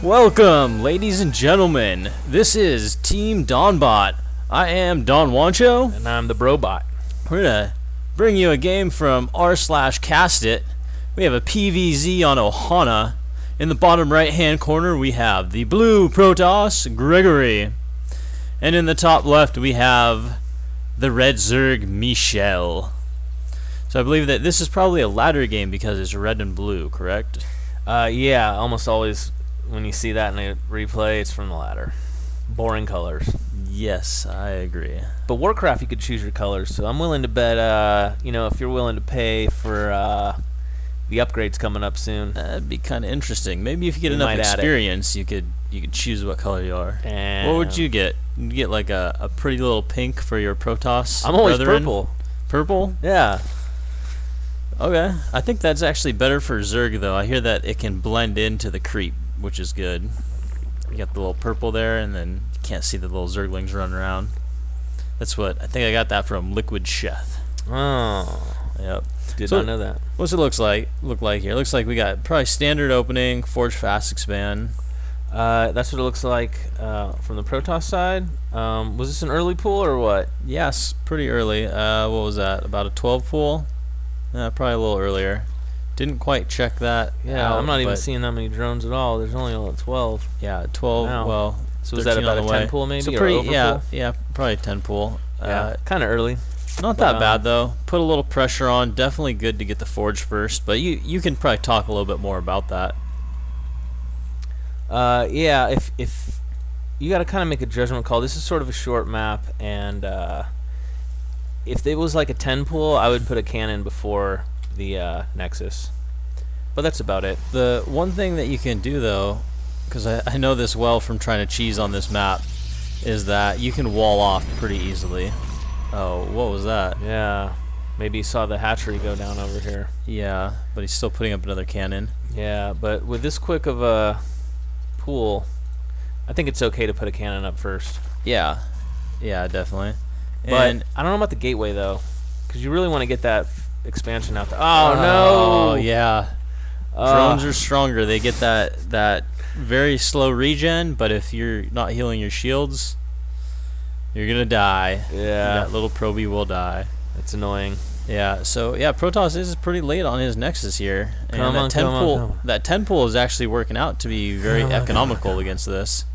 Welcome, ladies and gentlemen. This is Team Donbot. I am Don Wancho. And I'm the Brobot. We're gonna bring you a game from r/castit. We have a PVZ on Ohana. In the bottom right hand corner we have the blue Protoss, Gregory. And in the top left we have the red Zerg, Michel. So I believe that this is probably a ladder game because it's red and blue, correct? Yeah, almost always when you see that in a replay, it's from the ladder. Boring colors. Yes, I agree. But Warcraft, you could choose your colors, so I'm willing to bet, if you're willing to pay for the upgrades coming up soon. That'd be kind of interesting. Maybe if you get enough experience, you could choose what color you are. And what would you get? You get like a pretty little pink for your Protoss. I'm always brethren? purple. Purple? Yeah. Okay. I think that's actually better for Zerg, though. I hear that it can blend into the creep, which is good. You got the little purple there, and then you can't see the little Zerglings running around. That's what I think. I got that from Liquid Chef. Oh. Yep. Did not know that. What's it look like here? It looks like we got probably standard opening, Forge Fast Expand. That's what it looks like from the Protoss side. Was this an early pool or what? Yes, pretty early. What was that? About a 12 pool? Probably a little earlier. Didn't quite check that. Yeah, I'm not even seeing that many drones at all. There's only 12. Yeah, 12. Wow. Well, so was that about a 10 pool maybe? So or pretty, over yeah, pool? yeah, probably 10 pool. Yeah, kind of early. Not that bad though. Put a little pressure on. Definitely good to get the Forge first. But you can probably talk a little bit more about that. Yeah, if you got to kind of make a judgment call. This is sort of a short map, and if it was like a 10 pool, I would put a cannon before the Nexus. But that's about it. The one thing that you can do though, because I know this well from trying to cheese on this map, is that you can wall off pretty easily. Oh, what was that? Yeah, maybe you saw the hatchery go down over here. Yeah, but he's still putting up another cannon. Yeah, but with this quick of a pool, I think it's okay to put a cannon up first. Yeah, yeah, definitely. But and I don't know about the gateway though, because you really want to get that expansion out there. Oh no! Oh yeah. Drones are stronger. They get that very slow regen, but if you're not healing your shields, you're gonna die. Yeah. That little probie will die. It's annoying. Yeah. So yeah, Protoss is pretty late on his Nexus here. And come on. That 10 pool is actually working out to be very economical against this.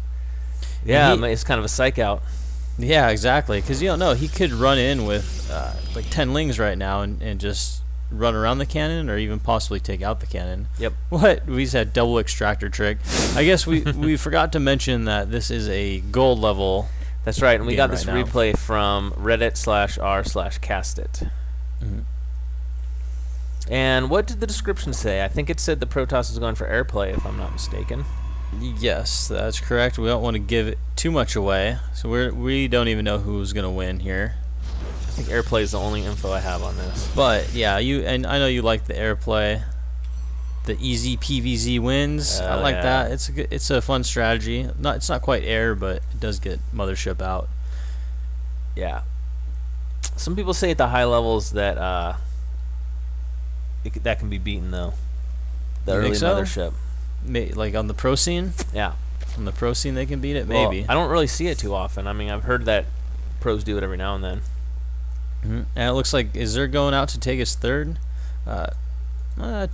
Yeah, it's kind of a psych out. Yeah, exactly. Because you don't know, he could run in with like 10 lings right now and just run around the cannon, or even possibly take out the cannon. Yep. What? We just had double extractor trick. I guess we forgot to mention that this is a gold level. That's right, and we got this right now. replay from Reddit/r/castit. Mm-hmm. And what did the description say? I think it said the Protoss is going for airplay, if I'm not mistaken. Yes, that's correct. We don't want to give it too much away, so we don't even know who's gonna win here. I think airplay is the only info I have on this. But yeah, and I know you like the airplay. The easy PVZ wins. I like that. It's a fun strategy. It's not quite air, but it does get mothership out. Yeah. Some people say at the high levels that that can be beaten though. The early mothership. Like on the pro scene? Yeah. On the pro scene they can beat it, maybe. I don't really see it too often. I mean, I've heard that pros do it every now and then. Mm-hmm. And it looks like, is there going out to take his third?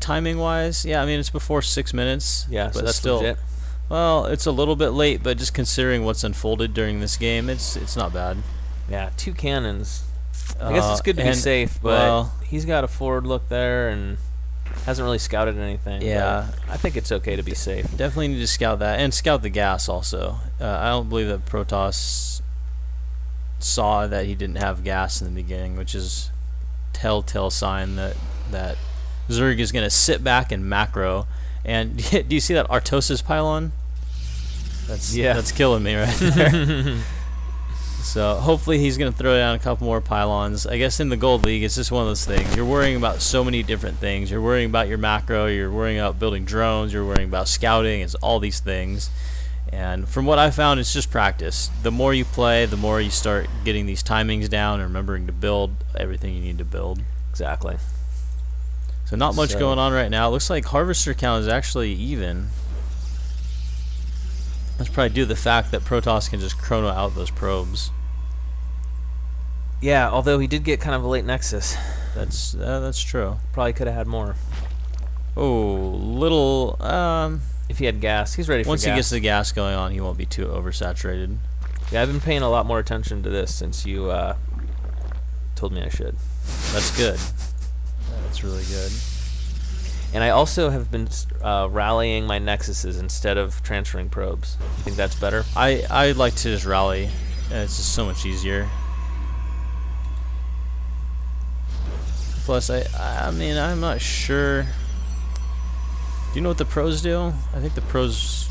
Timing wise, yeah, I mean it's before 6 minutes. Yeah, but so that's still legit. Well, it's a little bit late, but just considering what's unfolded during this game, it's not bad. Yeah, 2 cannons. I guess it's good to be safe, but he's got a forward look there and hasn't really scouted anything. Yeah, I think it's okay to be safe. Definitely need to scout that, and scout the gas also. I don't believe that Protoss saw that he didn't have gas in the beginning, which is telltale sign that Zerg is going to sit back and macro. And do you see that Artosis pylon? That's killing me right there. So hopefully he's going to throw down a couple more pylons. I guess in the Gold League, it's just one of those things. You're worrying about so many different things. You're worrying about your macro. You're worrying about building drones. You're worrying about scouting. It's all these things. And from what I found, it's just practice. The more you play, the more you start getting these timings down and remembering to build everything you need to build. Exactly. So not much going on right now. It looks like harvester count is actually even. That's probably due to the fact that Protoss can just chrono out those probes. Yeah, although he did get kind of a late Nexus. That's true. Probably could have had more. Oh, little. If he had gas, he's ready for gas. Once he gets the gas going on, he won't be too oversaturated. Yeah, I've been paying a lot more attention to this since you told me I should. That's good. That's really good. And I also have been rallying my Nexuses instead of transferring probes. You think that's better? I like to just rally. It's just so much easier. Plus, I mean, I'm not sure. Do you know what the pros do? I think the pros.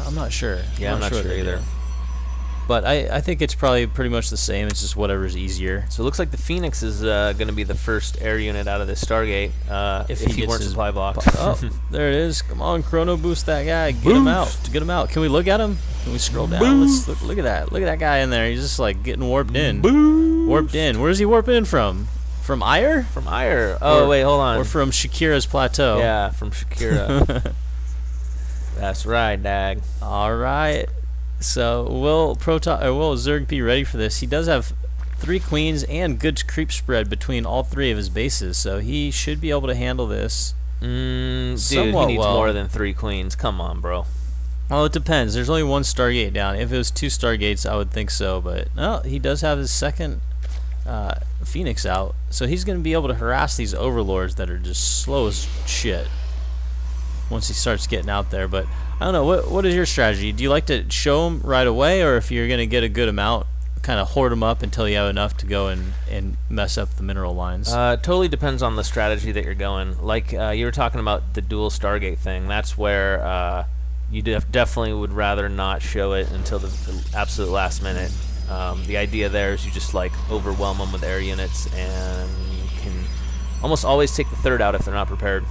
I'm not sure. Yeah, I'm not sure either. But I think it's probably pretty much the same. It's just whatever's easier. So it looks like the Phoenix is going to be the first air unit out of this Stargate if he weren't supply blocked. Oh, there it is. Come on, chrono boost that guy. Get him out. Get him out. Can we look at him? Can we scroll down? Let's look at that. Look at that guy in there. He's just like getting warped in. Boost. Warped in. Where's he warping in from? From Ire? From Ire. Oh, wait, hold on. Or from Shakira's plateau. Yeah, from Shakira. That's right, Dag. All right. So will Zerg be ready for this? He does have 3 queens and good creep spread between all 3 of his bases, so he should be able to handle this. Dude, he needs more than 3 queens. Come on, bro. Well, it depends. There's only 1 Stargate down. If it was 2 Stargates, I would think so, but no, he does have his second Phoenix out, so he's going to be able to harass these overlords that are just slow as shit once he starts getting out there. But I don't know, what is your strategy? Do you like to show them right away, or if you're going to get a good amount, kind of hoard them up until you have enough to go and mess up the mineral lines? Totally depends on the strategy that you're going. Like you were talking about the dual Stargate thing. That's where you definitely would rather not show it until the absolute last minute. The idea there is you just like overwhelm them with air units and can almost always take the third out if they're not prepared.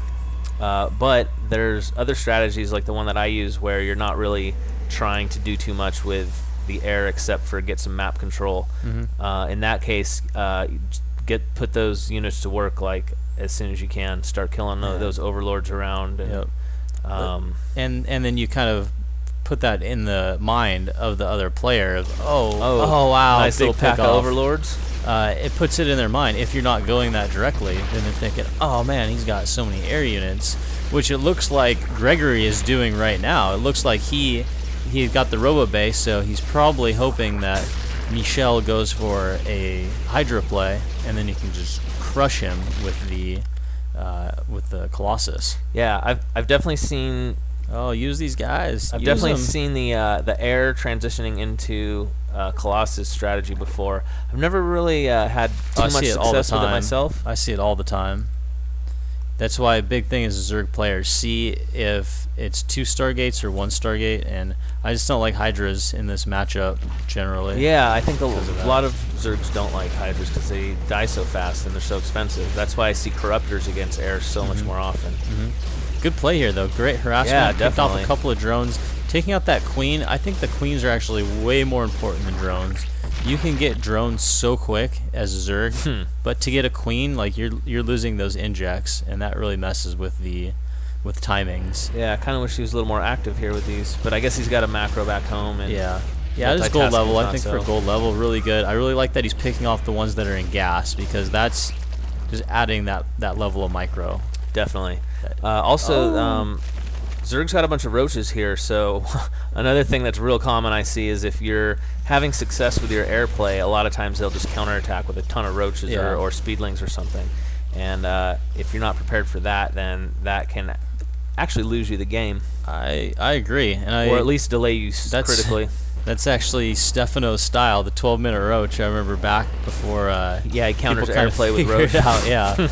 But there's other strategies like the one that I use where you're not really trying to do too much with the air except for get some map control. In that case, put those units to work like as soon as you can. Start killing those overlords around. And, and then you kind of put that in the mind of the other player of oh wow, nice little pack of overlords. It puts it in their mind. If you're not going that directly, then they're thinking, oh man, he's got so many air units, which it looks like Gregory is doing right now. It looks like he got the robo base, so he's probably hoping that Michel goes for a Hydra play, and then you can just crush him with the Colossus. Yeah, I've definitely seen. Oh, use these guys. I've definitely seen the air transitioning into Colossus strategy before. I've never really had too much success with it myself. I see it all the time. That's why a big thing is a Zerg player. See if it's 2 Stargates or 1 Stargate, and I just don't like Hydras in this matchup generally. Yeah, I think a lot of Zergs don't like Hydras because they die so fast and they're so expensive. That's why I see Corruptors against air so much more often. Good play here, though. Great harassment. Yeah, Picked off a couple of drones. Taking out that queen, I think the queens are actually way more important than drones. You can get drones so quick as a Zerg, but to get a queen, like you're losing those injects, and that really messes with timings. Yeah, I kind of wish he was a little more active here with these, but I guess he's got a macro back home. And yeah, this gold level, I think for gold level, really good. I really like that he's picking off the ones that are in gas because that's just adding that level of micro. Definitely. Zerg's got a bunch of roaches here, so another thing that's real common I see is if you're having success with your airplay, a lot of times they'll just counterattack with a ton of roaches or speedlings or something. And if you're not prepared for that, then that can actually lose you the game. I agree. Or at least delay you critically. That's actually Stefano's style, the 12-minute roach. I remember back before he counters airplay with roach. Yeah.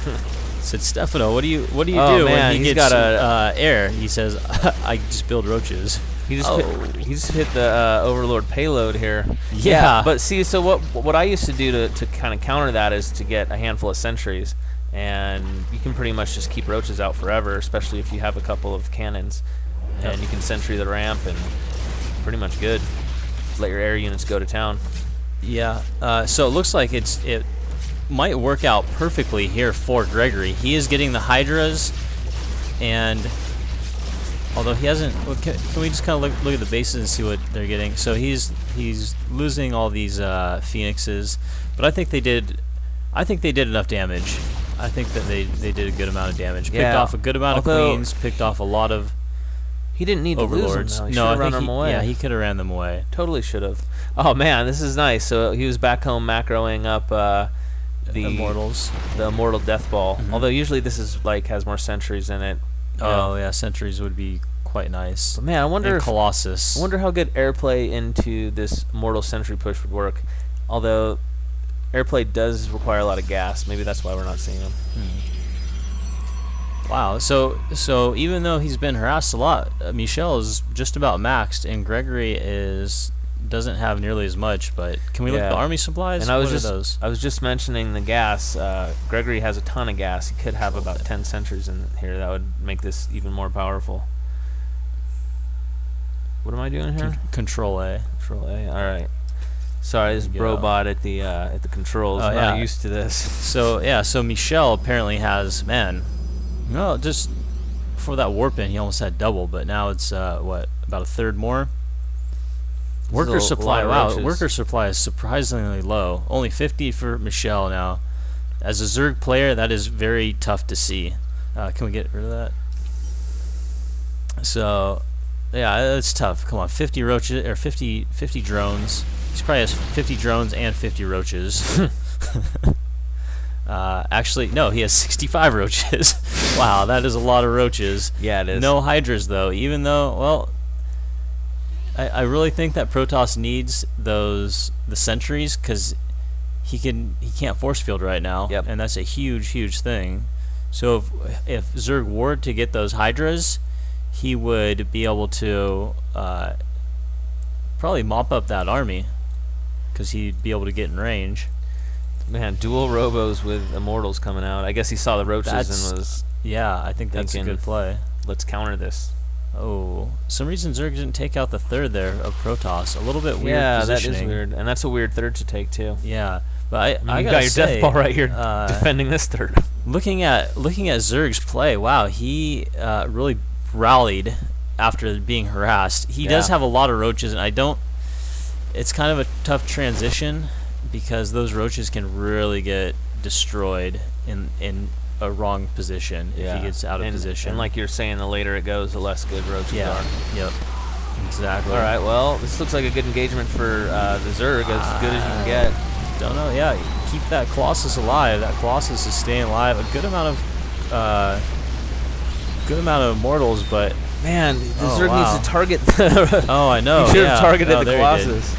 Said Stefano, what do you do when he gets air? He says, I just build roaches. He just hit the Overlord payload here. Yeah. But see, so what I used to do to kind of counter that is to get a handful of sentries, and you can pretty much just keep roaches out forever, especially if you have a couple of cannons, and you can sentry the ramp and pretty much good. Just let your air units go to town. Yeah. So it looks like it might work out perfectly here for Gregory. He is getting the Hydras, and Although he hasn't. Well, can we just kind of look at the bases and see what they're getting? So he's losing all these phoenixes, but I think they did enough damage. I think that they did a good amount of damage. Picked off a good amount of queens. Picked off a lot of. He didn't need overlords. to lose them, though. He No, I should have run think them away. Yeah, he could have ran them away. Totally should have. Oh man, this is nice. So he was back home macroing up the immortals, the immortal death ball. Although usually this is like has more sentries in it. Oh yeah, sentries would be quite nice. But man, I wonder if Colossus. I wonder how good airplay into this immortal sentry push would work. Although airplay does require a lot of gas. Maybe that's why we're not seeing him. Wow. So even though he's been harassed a lot, Michel is just about maxed, and Gregory doesn't have nearly as much. But can we look at the army supplies? And I was just mentioning the gas. Gregory has a ton of gas. He could have about 10 sentries in here. That would make this even more powerful. What am I doing here? Control A. Control A. All right. Sorry, this robot at the controls. I'm not used to this. So yeah, so Michel apparently has just for that warp-in, he almost had double, but now it's what, about a third more. Worker supply, wow, worker supply is surprisingly low. Only 50 for Michel now. As a Zerg player, that is very tough to see. Can we get rid of that? So, yeah, it's tough. Come on, 50 roaches or 50 drones. He probably has 50 drones and 50 roaches. Actually, no, he has 65 roaches. Wow, that is a lot of roaches. Yeah, it is. No hydras though. Even though, well, I really think that Protoss needs the sentries because he can't force field right now, and that's a huge thing. So if Zerg were to get those hydras, he would be able to probably mop up that army because he'd be able to get in range. Man, dual robos with immortals coming out. I guess he saw the roaches and was I think that's a good play. Let's counter this. Oh, some reason Zerg didn't take out the third there of Protoss. A little bit weird positioning. That is weird, and that's a weird third to take too. Yeah, but I you gotta got your say, death ball right here defending this third. Looking at Zerg's play, wow, he really rallied after being harassed. He does have a lot of roaches, and it's kind of a tough transition because those roaches can really get destroyed in a wrong position if he gets out of position. And like you're saying, the later it goes, the less good roaches are. Yep. Exactly. All right. Well, this looks like a good engagement for the Zerg, as good as you can get. Don't know. Yeah, keep that Colossus alive. That Colossus is staying alive. A good amount of mortals, but man, the Zerg needs to target. Oh, I know. He should have targeted the Colossus.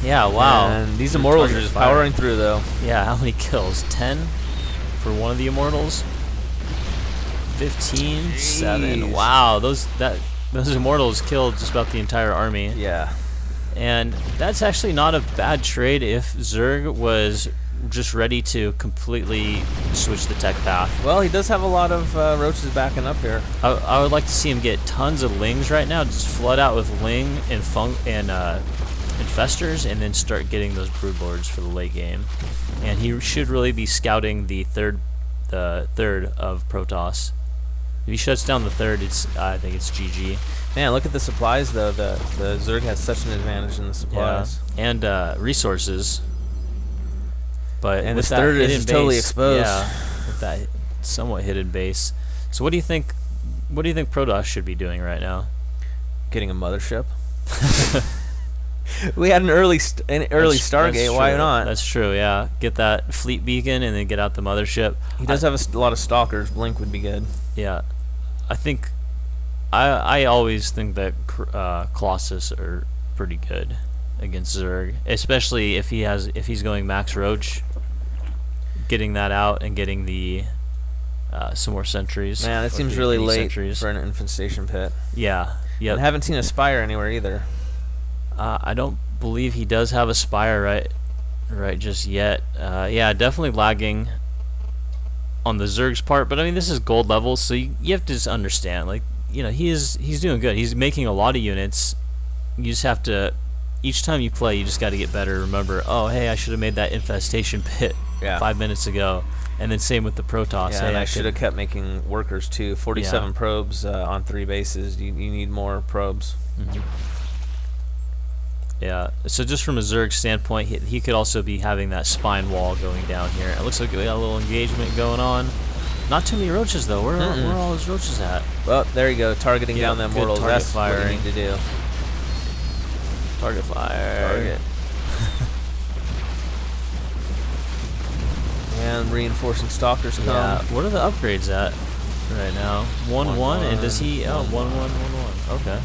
Yeah. Wow. And these immortals are just powering through, though. Yeah. How many kills? 10 for one of the immortals. 15. 7. Wow. Those immortals killed just about the entire army. Yeah. And that's actually not a bad trade if Zerg was just ready to completely switch the tech path. Well, he does have a lot of roaches backing up here. I would like to see him get tons of lings right now, just flood out with ling and infestors, and then start getting those broodlords for the late game. And he should really be scouting the third of Protoss. If he shuts down the third, I think it's GG. Man, look at the supplies though. The Zerg has such an advantage in the supplies. Yeah. And resources. And this third is totally exposed. Yeah, with that somewhat hidden base. So what do you think Protoss should be doing right now? Getting a mothership. We had an early Stargate. That's why not? That's true. Yeah, get that fleet beacon and then get out the mothership. He does have a lot of stalkers. Blink would be good. Yeah, I think I always think that Colossus are pretty good against Zerg, especially if he's going max roach, getting that out and getting the some more sentries. Man, it seems really late for an infestation pit. Yeah. Yeah. I haven't seen a spire anywhere either. I don't believe he does have a spire right just yet. Yeah, definitely lagging on the Zerg's part, but I mean this is gold level, so you have to just understand, like, you know, he's doing good. He's making a lot of units. You just have to, each time you play, you just got to get better. Remember, oh hey, I should have made that infestation pit 5 minutes ago. And then same with the Protoss. Yeah, Hey, and I should have kept making workers too. 47 probes on 3 bases. You need more probes. Mm-hmm. Yeah, so just from a Zerg standpoint, he could also be having that spine wall going down here. It looks like we got a little engagement going on. Not too many roaches though. Where are all those roaches at? Well, there you go, targeting down them mortals. That's firing. what you need to do. Target fire. Target. And reinforcing stalkers come. Yeah. What are the upgrades at right now? 1-1, and does he? Oh, 1-1-1-1. Okay.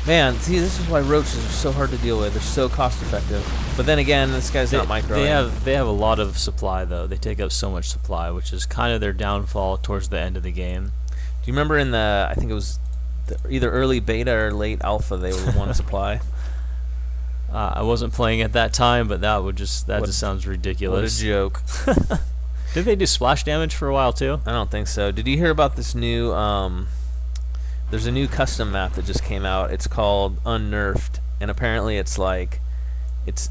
Man, see, this is why roaches are so hard to deal with. They're so cost effective. But then again, this guy's not microing. They have a lot of supply though. They take up so much supply, which is kind of their downfall towards the end of the game. Do you remember in the? I think it was either early beta or late alpha. They were one supply. I wasn't playing at that time, but that just sounds ridiculous. What a joke. Did they do splash damage for a while too? I don't think so. Did you hear about this new? There's a new custom map that just came out. It's called Unnerfed, and apparently it's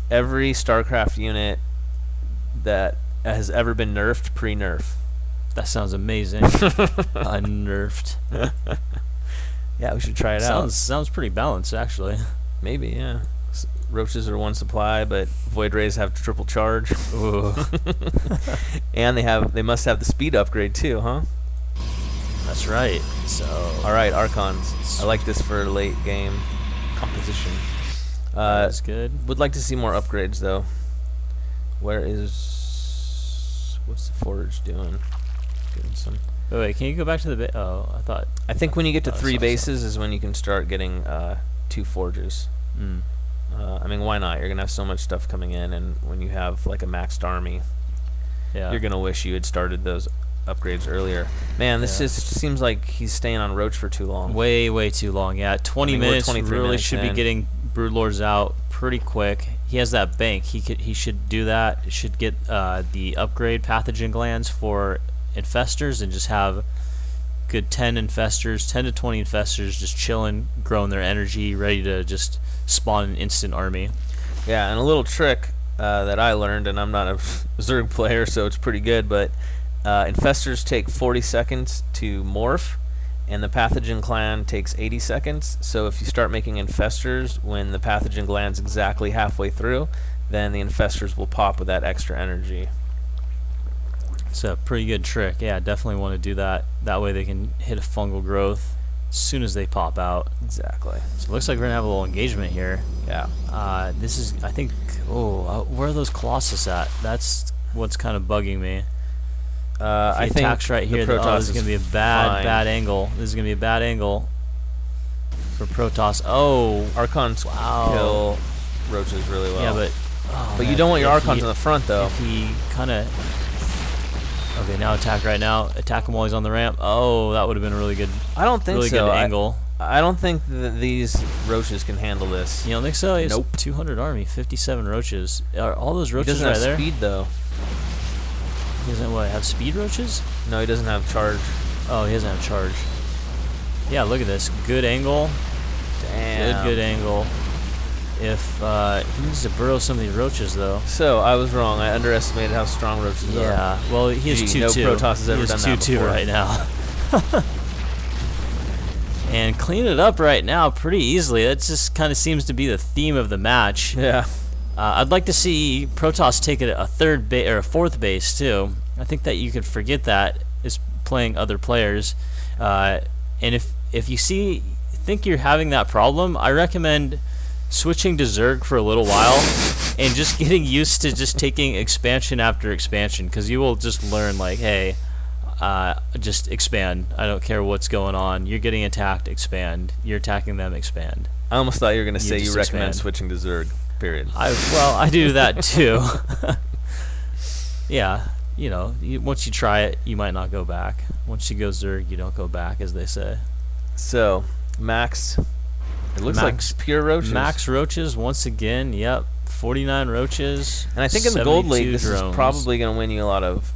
every StarCraft unit that has ever been nerfed pre-nerf. That sounds amazing. Unnerfed. Yeah, we should try it out. Sounds pretty balanced actually. Maybe, yeah. Roaches are one supply, but Void Rays have triple charge. Ooh. And they must have the speed upgrade too, huh? That's right. So. All right, Archons. I like this for late game composition. That's good. Would like to see more upgrades though. What's the Forge doing? Getting some. Wait, can you go back to the I think when you get to 3 bases is when you can start getting 2 forges. I mean, why not? You're gonna have so much stuff coming in, and when you have like a maxed army, you're gonna wish you had started those upgrades earlier. Man, this just seems like he's staying on Roach for too long. Way too long. Yeah, 20 minutes. 23 really minutes should be getting Broodlords out pretty quick. He has that bank. He should do that. He should get the upgrade pathogen glands for infestors and just have good 10 infestors, 10 to 20 infestors just chilling, growing their energy, ready to just spawn an instant army. Yeah, and a little trick that I learned, and I'm not a Zerg player, so it's pretty good, but infestors take 40 seconds to morph, and the pathogen gland takes 80 seconds. So if you start making infestors when the pathogen gland's exactly halfway through, then the infestors will pop with that extra energy. It's a pretty good trick. Yeah, definitely want to do that. That way they can hit a fungal growth as soon as they pop out. Exactly. So it looks like we're going to have a little engagement here. Yeah. This is, I think, where are those Colossus at? That's what's kind of bugging me. I think attacks right here. Protoss this is going to be a bad angle. This is going to be a bad angle for Protoss. Oh. Archons kill roaches really well. Yeah, but you don't want your Archons in the front, though. If he kind of... Okay, now attack right now. Attack him while he's on the ramp. Oh, that would have been a really good. I don't think really so. Good angle. I don't think that these roaches can handle this. You don't think so? It's nope. 200 army, 57 roaches. Are all those roaches right there? He doesn't have speed though. He doesn't have speed roaches? No, he doesn't have charge. Oh, he doesn't have charge. Yeah, look at this. Good angle. Damn. Good angle. If he needs to burrow some of these roaches though. So I was wrong. I underestimated how strong roaches are. Yeah. Well, he has 2-2. No Protoss has ever done that before. right now. And clean it up right now pretty easily. That just kind of seems to be the theme of the match. Yeah. I'd like to see Protoss take it a third base or a fourth base too. I think that you could forget that is playing other players. And if you think you're having that problem, I recommend switching to Zerg for a little while and just getting used to just taking expansion after expansion, because you will just learn like, hey, just expand. I don't care what's going on. You're getting attacked, expand. You're attacking them, expand. I almost thought you were going to say you recommend expand. switching to Zerg, period. I do that too. Yeah, once you try it, you might not go back. Once you go Zerg, you don't go back, as they say. So, Max... It looks like pure roaches. Max roaches once again. Yep, 49 roaches. And I think in the Gold League, this drones. is probably going to win you a lot of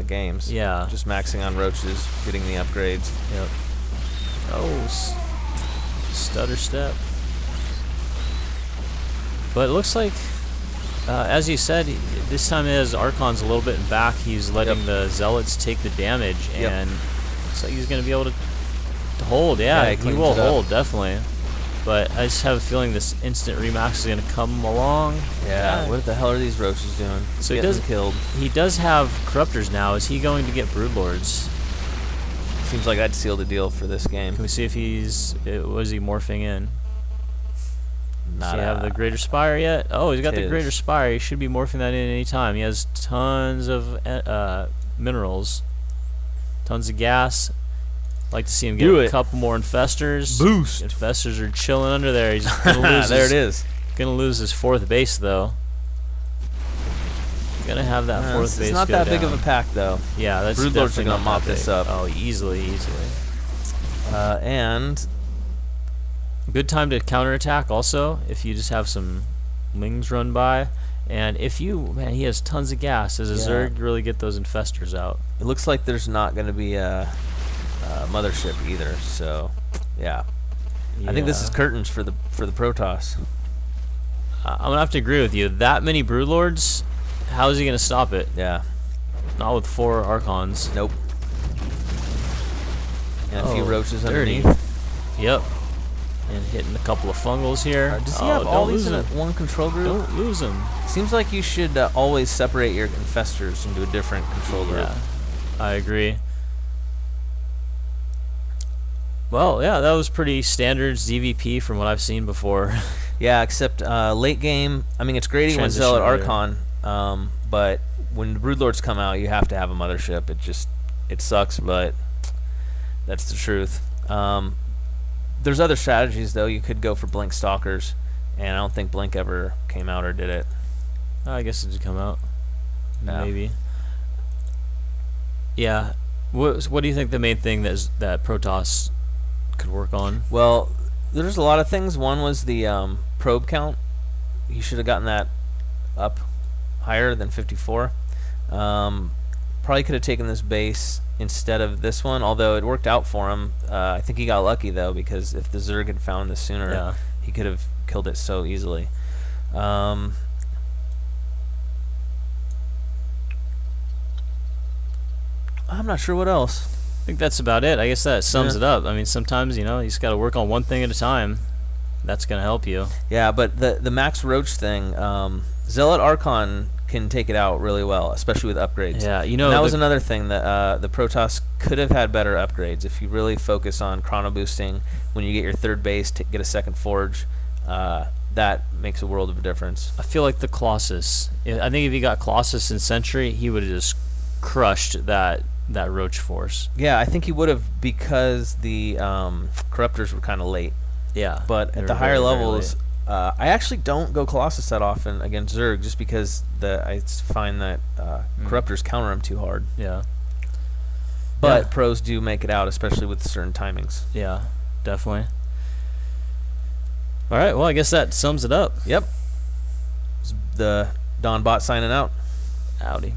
games. Yeah. Just maxing on roaches, getting the upgrades. Yep. Oh, stutter step. But it looks like As you said, this time his Archon's a little bit in back. He's letting the Zealots take the damage, and looks like he's going to be able to hold. Yeah, he will hold, definitely. But I just have a feeling this instant remax is going to come along. Yeah, what the hell are these roaches doing? So killed. He does have Corruptors now. Is he going to get Broodlords? Seems like I'd seal the deal for this game. Can we see if was he morphing in? Does he have the Greater Spire yet? Oh, he's got the Greater Spire. He should be morphing that in any time. He has tons of minerals, tons of gas. Like to see him get a couple more infestors. Boost. Infestors are chilling under there. He's gonna lose. There it is. Gonna lose his 4th base though. Gonna have that 4th base. It's not that big of a pack though. Yeah, that's Broodlords definitely are gonna mop this up. Oh, easily. And good time to counterattack also if you just have some wings run by. And if he has tons of gas. Does a Zerg really get those infestors out? It looks like there's not going to be a mothership either. So, yeah. I think this is curtains for the Protoss. I'm gonna have to agree with you. That many Broodlords, how is he gonna stop it? Yeah. Not with 4 Archons. Nope. And a few roaches dirty. underneath. Yep. And hitting a couple of fungals here. Does he have all these in one control group? Don't lose them. Seems like you should always separate your infestors into a different control group. Yeah, I agree. Well, yeah, that was pretty standard ZvP from what I've seen before. Yeah, except late game. I mean, it's great when Zealot Archon, but when the Broodlords come out, you have to have a mothership. It sucks, but that's the truth. There's other strategies though. You could go for Blink Stalkers, and I don't think Blink ever came out, or did it? I guess it did come out. Yeah. Maybe. Yeah. What do you think the main thing that Protoss could work on? Well, there's a lot of things. One was the probe count. He should have gotten that up higher than 54. Probably could have taken this base instead of this one, although it worked out for him. I think he got lucky though, because if the Zerg had found this sooner, he could have killed it so easily. I'm not sure what else. I think that's about it. I guess that sums it up. I mean, sometimes you just got to work on one thing at a time. That's gonna help you. Yeah, but the Max Roach thing, Zealot Archon can take it out really well, especially with upgrades. Yeah, and that was another thing that the Protoss could have had better upgrades. If you really focus on chrono boosting when you get your 3rd base to get a 2nd forge, that makes a world of a difference. I feel like the Colossus. I think if he got Colossus in Sentry, he would have just crushed that Roach force. Yeah, I think he would have, because the Corruptors were kind of late. Yeah, but at the higher levels, I actually don't go Colossus that often against Zerg, just because I find that Corruptors counter him too hard. Yeah. But pros do make it out, especially with certain timings. Yeah, definitely. All right, well, I guess that sums it up. Yep. The Don Bot signing out. Howdy.